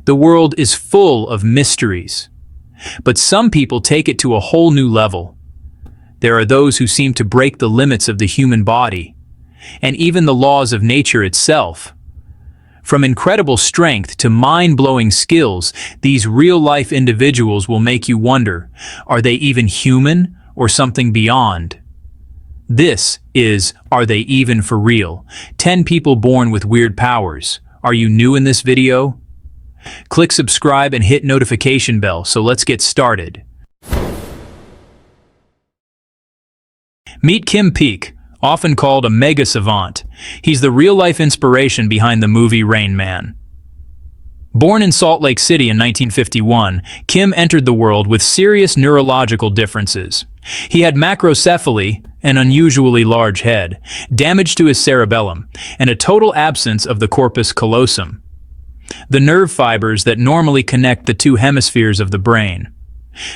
The world is full of mysteries. But some people take it to a whole new level. There are those who seem to break the limits of the human body, and even the laws of nature itself. From incredible strength to mind-blowing skills, these real-life individuals will make you wonder, are they even human or something beyond? This is Are They Even For Real? 10 people born with weird powers. Are you new in this video? Click subscribe and hit notification bell, so let's get started. Meet Kim Peek, often called a mega savant. He's the real-life inspiration behind the movie Rain Man. Born in Salt Lake City in 1951, Kim entered the world with serious neurological differences. He had macrocephaly, an unusually large head, damage to his cerebellum, and a total absence of the corpus callosum, the nerve fibers that normally connect the two hemispheres of the brain.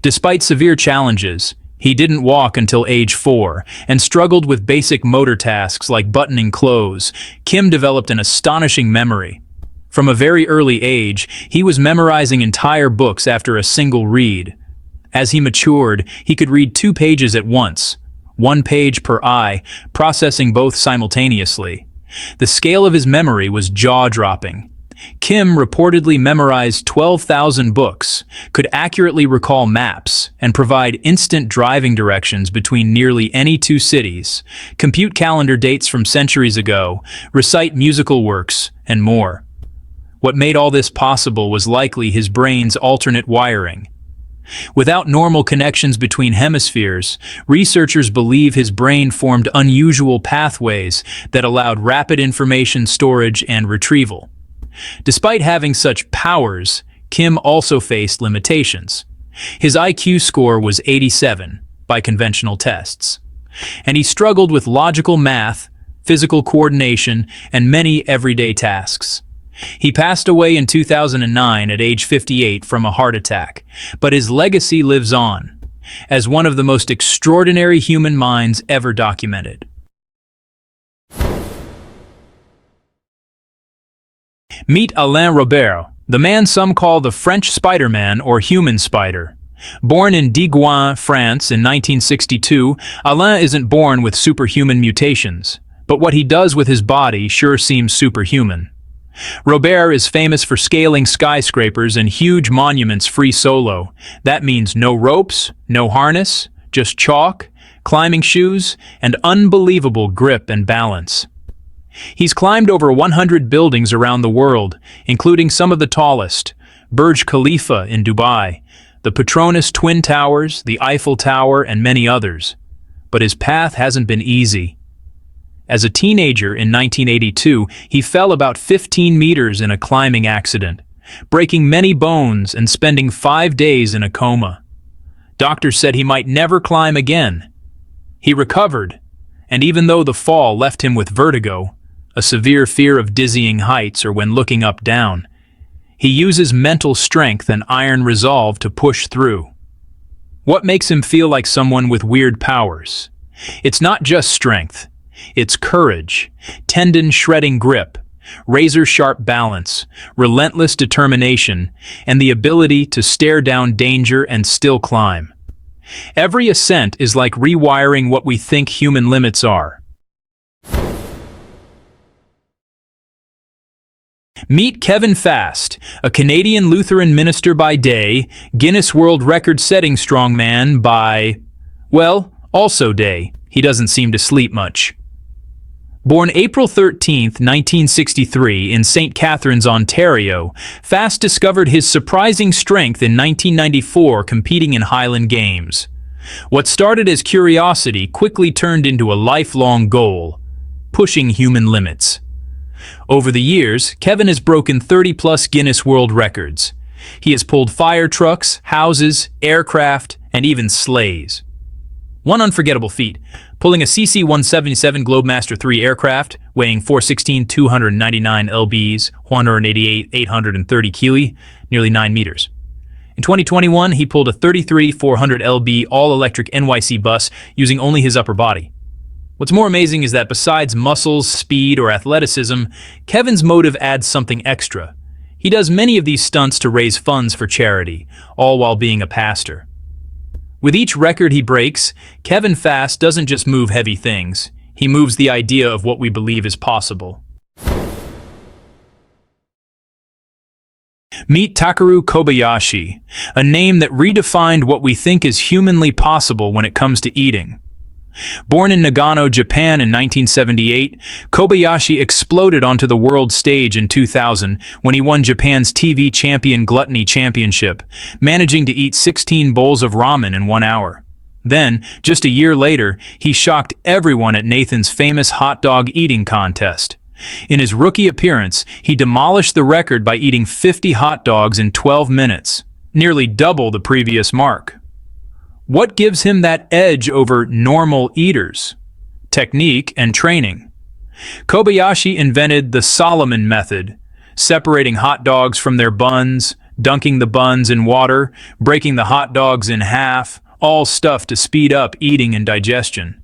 Despite severe challenges, he didn't walk until age 4 and struggled with basic motor tasks like buttoning clothes. Kim developed an astonishing memory. From a very early age, he was memorizing entire books after a single read. As he matured, he could read 2 pages at once, 1 page per eye, processing both simultaneously. The scale of his memory was jaw-dropping. Kim reportedly memorized 12,000 books, could accurately recall maps, and provide instant driving directions between nearly any 2 cities, compute calendar dates from centuries ago, recite musical works, and more. What made all this possible was likely his brain's alternate wiring. Without normal connections between hemispheres, researchers believe his brain formed unusual pathways that allowed rapid information storage and retrieval. Despite having such powers, Kim also faced limitations. His IQ score was 87 by conventional tests, and he struggled with logical math, physical coordination, and many everyday tasks. He passed away in 2009 at age 58 from a heart attack, but his legacy lives on as one of the most extraordinary human minds ever documented. Meet Alain Robert, the man some call the French Spiderman or human spider. Born in Digoin, France in 1962, Alain isn't born with superhuman mutations, but what he does with his body sure seems superhuman. Robert is famous for scaling skyscrapers and huge monuments free solo. That means no ropes, no harness, just chalk, climbing shoes, and unbelievable grip and balance. He's climbed over 100 buildings around the world, including some of the tallest, Burj Khalifa in Dubai, the Petronas Twin Towers, the Eiffel Tower, and many others. But his path hasn't been easy. As a teenager in 1982, he fell about 15 meters in a climbing accident, breaking many bones and spending 5 days in a coma. Doctors said he might never climb again. He recovered, and even though the fall left him with vertigo, a severe fear of dizzying heights or when looking up down, he uses mental strength and iron resolve to push through. What makes him feel like someone with weird powers? It's not just strength. It's courage, tendon-shredding grip, razor-sharp balance, relentless determination, and the ability to stare down danger and still climb. Every ascent is like rewiring what we think human limits are. Meet Kevin Fast, a Canadian Lutheran minister by day, Guinness World Record-setting strongman by, well, also day. He doesn't seem to sleep much. Born April 13, 1963 in St. Catharines, Ontario, Fast discovered his surprising strength in 1994 competing in Highland Games. What started as curiosity quickly turned into a lifelong goal, pushing human limits. Over the years, Kevin has broken 30-plus Guinness World Records. He has pulled fire trucks, houses, aircraft, and even sleighs. One unforgettable feat, pulling a CC-177 Globemaster III aircraft, weighing 416 299 lbs, 188 830 kg, nearly 9 meters. In 2021, he pulled a 33 400 lb all-electric NYC bus using only his upper body. What's more amazing is that besides muscles, speed, or athleticism, Kevin's motive adds something extra. He does many of these stunts to raise funds for charity, all while being a pastor. With each record he breaks, Kevin Fast doesn't just move heavy things, he moves the idea of what we believe is possible. Meet Takeru Kobayashi, a name that redefined what we think is humanly possible when it comes to eating. Born in Nagano, Japan in 1978, Kobayashi exploded onto the world stage in 2000 when he won Japan's TV Champion Gluttony Championship, managing to eat 16 bowls of ramen in 1 hour. Then, just a year later, he shocked everyone at Nathan's famous hot dog eating contest. In his rookie appearance, he demolished the record by eating 50 hot dogs in 12 minutes, nearly double the previous mark. What gives him that edge over normal eaters? Technique and training. Kobayashi invented the Solomon method, separating hot dogs from their buns, dunking the buns in water, breaking the hot dogs in half, all stuff to speed up eating and digestion.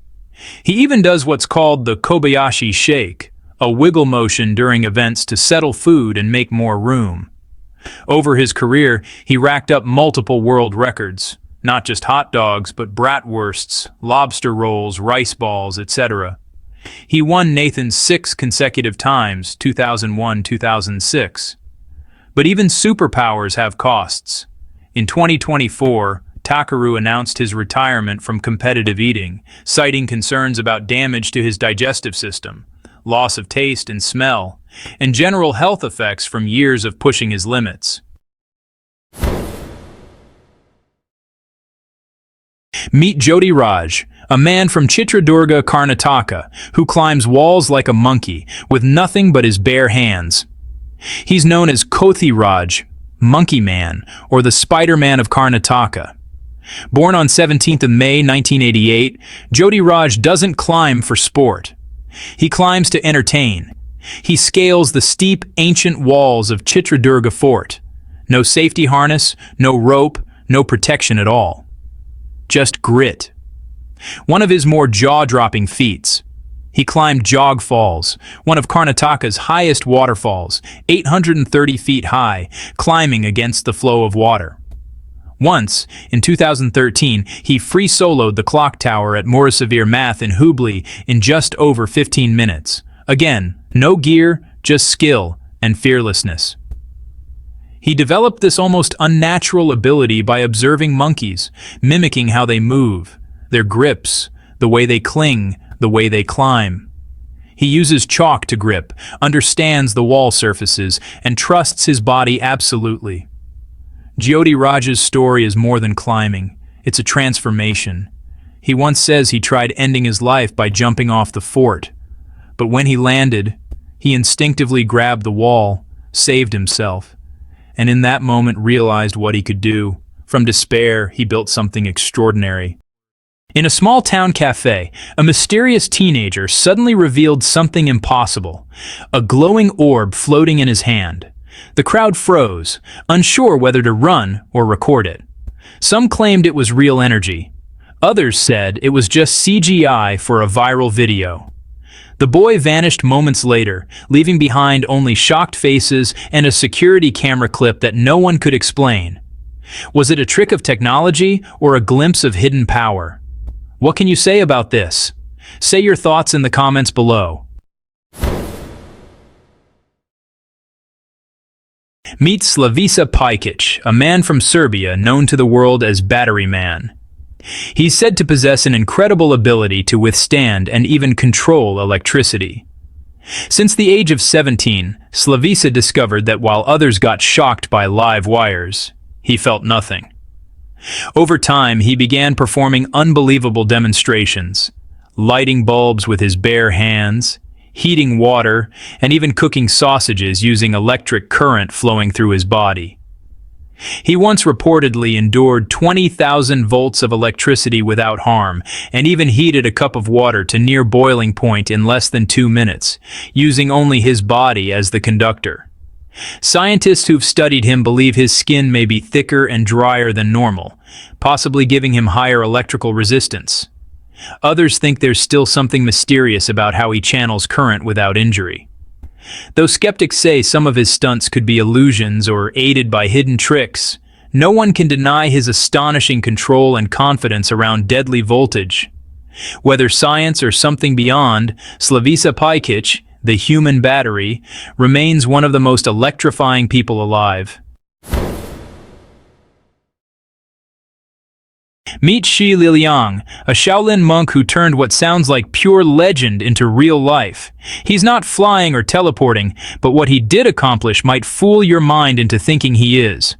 He even does what's called the Kobayashi shake, a wiggle motion during events to settle food and make more room. Over his career, he racked up multiple world records. Not just hot dogs, but bratwursts, lobster rolls, rice balls, etc. He won Nathan 6 consecutive times, 2001, 2006. But even superpowers have costs. In 2024, Takeru announced his retirement from competitive eating, citing concerns about damage to his digestive system, loss of taste and smell, and general health effects from years of pushing his limits. Meet Jyoti Raj, a man from Chitradurga, Karnataka, who climbs walls like a monkey, with nothing but his bare hands. He's known as Kothi Raj, Monkey Man, or the Spiderman of Karnataka. Born on 17th of May 1988, Jyoti Raj doesn't climb for sport. He climbs to entertain. He scales the steep, ancient walls of Chitradurga Fort. No safety harness, no rope, no protection at all. Just grit. One of his more jaw-dropping feats. He climbed Jog Falls, one of Karnataka's highest waterfalls, 830 feet high, climbing against the flow of water. Once, in 2013, he free-soloed the clock tower at Morasavir Math in Hubli in just over 15 minutes. Again, no gear, just skill and fearlessness. He developed this almost unnatural ability by observing monkeys, mimicking how they move, their grips, the way they cling, the way they climb. He uses chalk to grip, understands the wall surfaces, and trusts his body absolutely. Jyoti Raj's story is more than climbing. It's a transformation. He once says he tried ending his life by jumping off the fort. But when he landed, he instinctively grabbed the wall, saved himself, and in that moment realized what he could do. From despair, he built something extraordinary. In a small town cafe, a mysterious teenager suddenly revealed something impossible, a glowing orb floating in his hand. The crowd froze, unsure whether to run or record it. Some claimed it was real energy. Others said it was just CGI for a viral video. The boy vanished moments later, leaving behind only shocked faces and a security camera clip that no one could explain. Was it a trick of technology or a glimpse of hidden power? What can you say about this? Say your thoughts in the comments below. Meet Slavica Pajkic, a man from Serbia known to the world as Battery Man. He's said to possess an incredible ability to withstand and even control electricity. Since the age of 17, Slavica discovered that while others got shocked by live wires, he felt nothing. Over time, he began performing unbelievable demonstrations, lighting bulbs with his bare hands, heating water, and even cooking sausages using electric current flowing through his body. He once reportedly endured 20,000 volts of electricity without harm, and even heated a cup of water to near boiling point in less than 2 minutes, using only his body as the conductor. Scientists who've studied him believe his skin may be thicker and drier than normal, possibly giving him higher electrical resistance. Others think there's still something mysterious about how he channels current without injury. Though skeptics say some of his stunts could be illusions or aided by hidden tricks, no one can deny his astonishing control and confidence around deadly voltage. Whether science or something beyond, Slavisa Pajkic, the human battery, remains one of the most electrifying people alive. Meet Shi Liliang, a Shaolin monk who turned what sounds like pure legend into real life. He's not flying or teleporting, but what he did accomplish might fool your mind into thinking he is.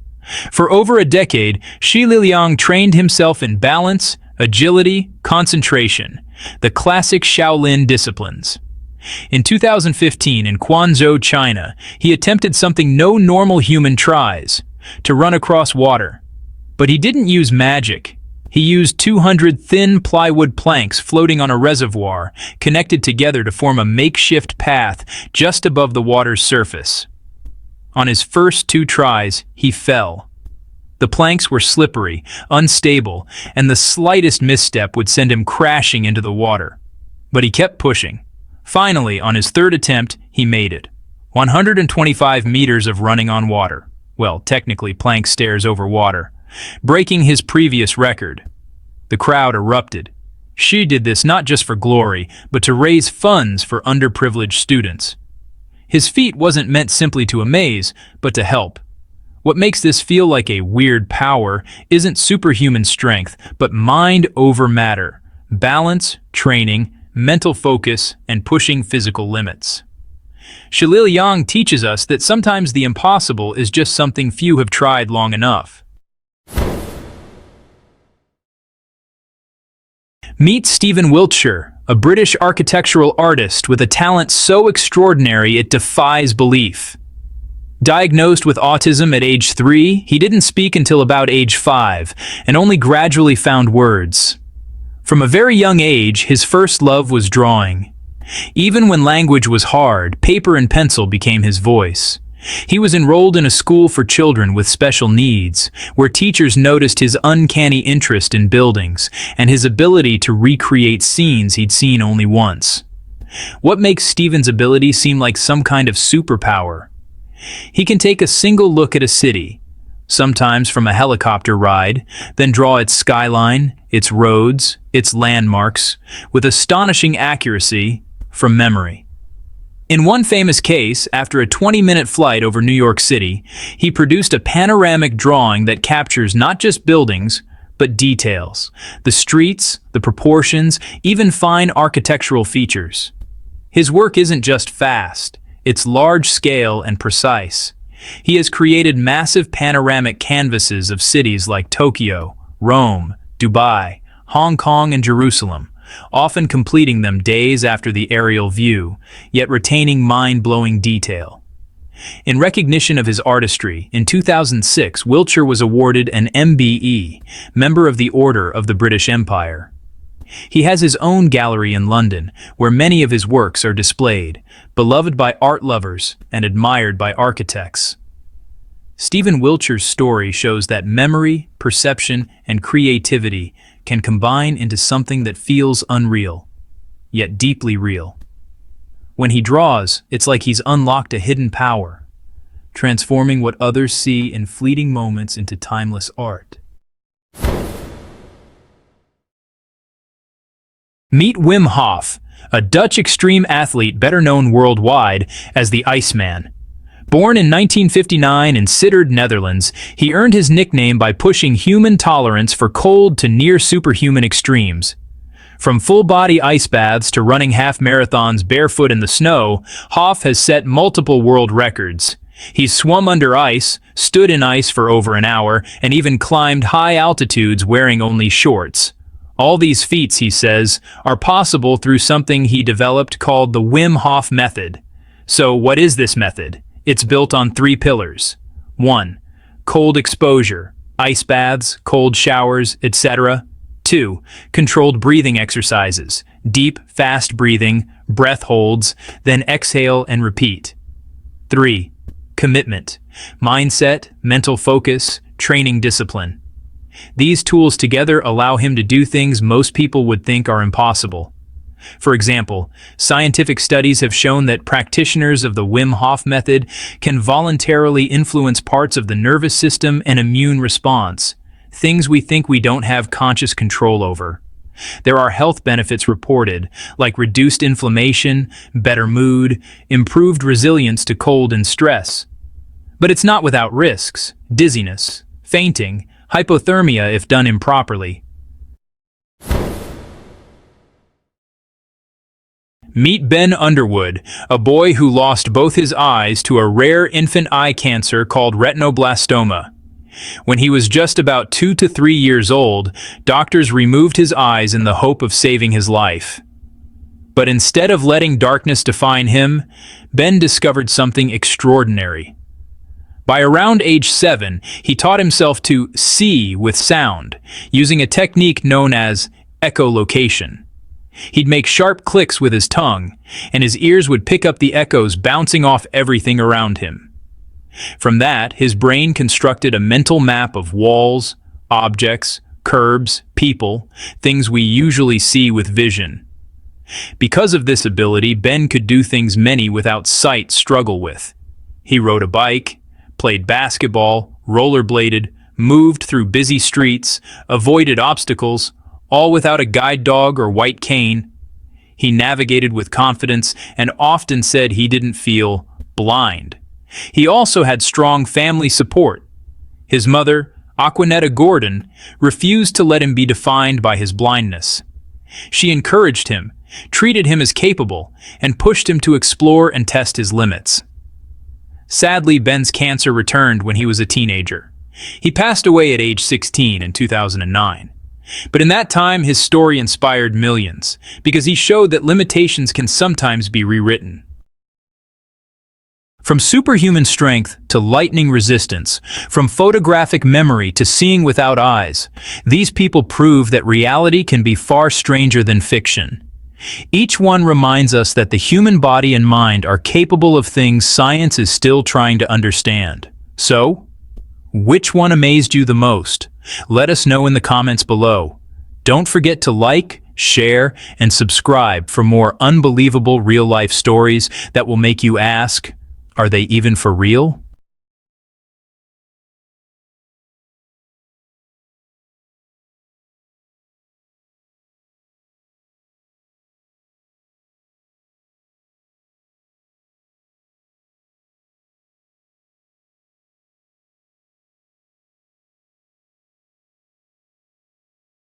For over a decade, Shi Liliang trained himself in balance, agility, concentration, the classic Shaolin disciplines. In 2015 in Guangzhou, China, he attempted something no normal human tries, to run across water. But he didn't use magic. He used 200 thin plywood planks floating on a reservoir, connected together to form a makeshift path just above the water's surface. On his first 2 tries, he fell. The planks were slippery, unstable, and the slightest misstep would send him crashing into the water. But he kept pushing. Finally, on his 3rd attempt, he made it. 125 meters of running on water. Well, technically plank stairs over water, breaking his previous record. The crowd erupted. Shi did this not just for glory, but to raise funds for underprivileged students. His feat wasn't meant simply to amaze, but to help. What makes this feel like a weird power isn't superhuman strength, but mind over matter, balance, training, mental focus, and pushing physical limits. Shi Liliang teaches us that sometimes the impossible is just something few have tried long enough. Meet Stephen Wiltshire, a British architectural artist with a talent so extraordinary it defies belief. Diagnosed with autism at age 3, he didn't speak until about age 5, and only gradually found words. From a very young age, his first love was drawing. Even when language was hard, paper and pencil became his voice. He was enrolled in a school for children with special needs, where teachers noticed his uncanny interest in buildings and his ability to recreate scenes he'd seen only once. What makes Stephen's ability seem like some kind of superpower? He can take a single look at a city, sometimes from a helicopter ride, then draw its skyline, its roads, its landmarks, with astonishing accuracy from memory. In one famous case, after a 20-minute flight over New York City, he produced a panoramic drawing that captures not just buildings, but details, the streets, the proportions, even fine architectural features. His work isn't just fast, it's large-scale and precise. He has created massive panoramic canvases of cities like Tokyo, Rome, Dubai, Hong Kong, and Jerusalem, often completing them days after the aerial view, yet retaining mind-blowing detail. In recognition of his artistry, in 2006, Wiltshire was awarded an MBE, Member of the Order of the British Empire. He has his own gallery in London, where many of his works are displayed, beloved by art lovers and admired by architects. Stephen Wiltshire's story shows that memory, perception, and creativity can combine into something that feels unreal, yet deeply real. When he draws, it's like he's unlocked a hidden power, transforming what others see in fleeting moments into timeless art. Meet Wim Hof, a Dutch extreme athlete better known worldwide as the Iceman. Born in 1959 in Sittard, Netherlands, he earned his nickname by pushing human tolerance for cold to near superhuman extremes. From full-body ice baths to running half marathons barefoot in the snow, Hof has set multiple world records. He's swum under ice, stood in ice for over an hour, and even climbed high altitudes wearing only shorts. All these feats, he says, are possible through something he developed called the Wim Hof method. So what is this method? It's built on 3 pillars. 1. Cold exposure, ice baths, cold showers, etc. 2. Controlled breathing exercises, deep, fast breathing, breath holds, then exhale and repeat. 3. Commitment, mindset, mental focus, training discipline. These tools together allow him to do things most people would think are impossible. For example, scientific studies have shown that practitioners of the Wim Hof method can voluntarily influence parts of the nervous system and immune response, things we think we don't have conscious control over. There are health benefits reported, like reduced inflammation, better mood, improved resilience to cold and stress. But it's not without risks: dizziness, fainting, hypothermia if done improperly. Meet Ben Underwood, a boy who lost both his eyes to a rare infant eye cancer called retinoblastoma. When he was just about 2 to 3 years old, doctors removed his eyes in the hope of saving his life. But instead of letting darkness define him, Ben discovered something extraordinary. By around age 7, he taught himself to see with sound, using a technique known as echolocation. He'd make sharp clicks with his tongue, and his ears would pick up the echoes bouncing off everything around him. From that, his brain constructed a mental map of walls, objects, curbs, people, things we usually see with vision. Because of this ability, Ben could do things many without sight struggle with. He rode a bike, played basketball, rollerbladed, moved through busy streets, avoided obstacles, all without a guide dog or white cane. He navigated with confidence and often said he didn't feel blind. He also had strong family support. His mother, Aquanetta Gordon, refused to let him be defined by his blindness. She encouraged him, treated him as capable, and pushed him to explore and test his limits. Sadly, Ben's cancer returned when he was a teenager. He passed away at age 16 in 2009. But in that time, his story inspired millions, because he showed that limitations can sometimes be rewritten. From superhuman strength to lightning resistance, from photographic memory to seeing without eyes, these people prove that reality can be far stranger than fiction. Each one reminds us that the human body and mind are capable of things science is still trying to understand. So, which one amazed you the most? Let us know in the comments below. Don't forget to like, share, and subscribe for more unbelievable real-life stories that will make you ask, are they even for real?